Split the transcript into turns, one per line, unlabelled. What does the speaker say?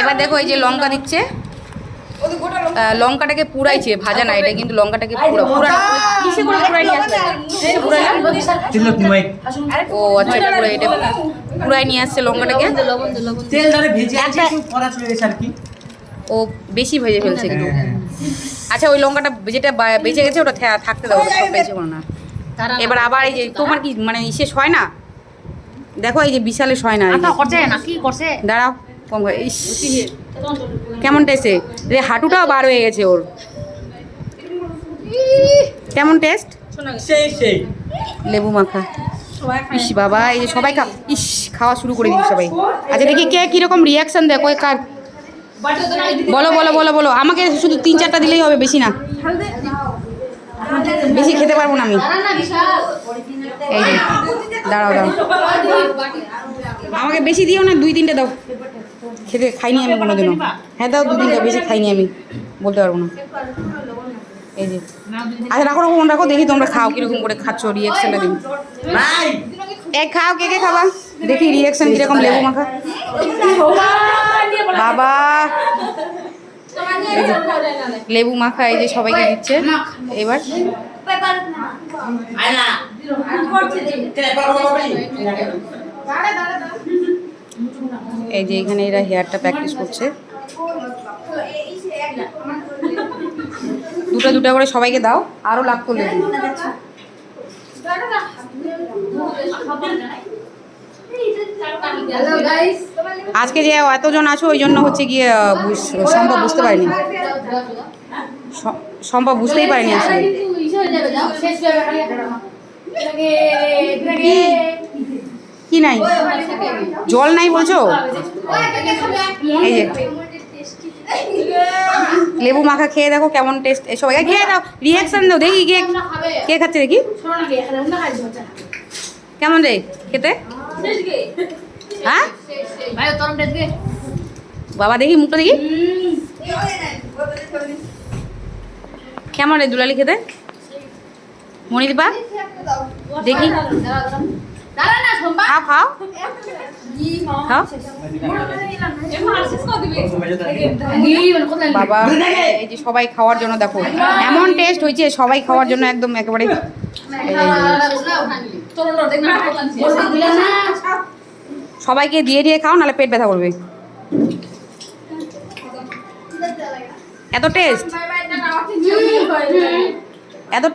এবার দেখো এই যে লঙ্কা দিচ্ছে, লঙ্কাটাকে পুড়াইছে, ভাজা না এটা, কিন্তু লঙ্কাটাকে কিসে করে পুড়াই নিয়ে আসবে? ও আচ্ছা, পুরো এটা পুড়াই নিয়ে আসছে লঙ্কাটাকে। ও বেশি ভেজে ফেলছে কিন্তু। আচ্ছা, ওই লঙ্কাটা যেটা বেঁচে গেছে ওটা থাকতে দাও, ওটা সব বেঁচে না। এবার আবার এই যে তোমার কি মানে শেষ হয় না, দেখো এই যে বিশালে হয় না, দাঁড়াও কম করে। ইস কেমন টেস্টে রে, হাঁটুটাও বার হয়ে গেছে ওর। কেমন টেস্ট? লেবু মাখা। ইস বাবা, এই যে সবাই ইস খাওয়া শুরু করে দিই সবাই। আচ্ছা দেখি কে কীরকম রিয়াকশান দেয়, কয় কার। বলো বলো বলো বলো, আমাকে শুধু 3-4টা দিলেই হবে, বেশি না, বেশি খেতে পারবো না আমি। এই যে দাঁড়াও দাঁড়াও, আমাকে বেশি দিও না, 2-3টে দাও, খেতে খাইনি আমি কোনোদিনও। হ্যাঁ দাও 2-3টা, বেশি খাইনি আমি, বলতে পারবো না। এই যে আচ্ছা রাখো রাখো, মনে রাখো, দেখি তোমরা খাও কীরকম করে খাচ্ছ, রিয়াকশানটা দিন। এক খাও, কে কে খাবা দেখি রিয়াকশান কীরকম লেবু মাখা। বাবা লেবু মাখা এই যে সবাইকে দিচ্ছে এবার। এই যে এখানে এরা হেয়ারটা প্র্যাকটিস করছে, 2টা করে সবাইকে দাও, আরও লাগতো লেবু। আজকে যে এতজন আছো ওই জন্য হচ্ছে গিয়ে সম্ভব বুঝতে পারিনি, সম্ভব বুঝতেই পারিনি আসলে। কি নাই, জল নাই বলছো? এই যে লেবু মাখা খেয়ে দেখো কেমন টেস্ট, সবাই খেয়ে দাও, রিয়াকশন দাও, দেখি কে কে খাচ্ছে, দেখি কেমন রে খেতে। হ্যাঁ বাবা দেখি মুখটা দেখি কেমন রে দুলালি খেতে। মণিদীপা দেখি, খাও খাও খাও। বাবা এই যে সবাই খাওয়ার জন্য দেখো এমন টেস্ট হয়েছে, সবাই খাওয়ার জন্য একদম একেবারে। সবাইকে দিয়ে দিয়ে খাও, নাহলে পেট ব্যথা করবে, এত টেস্ট।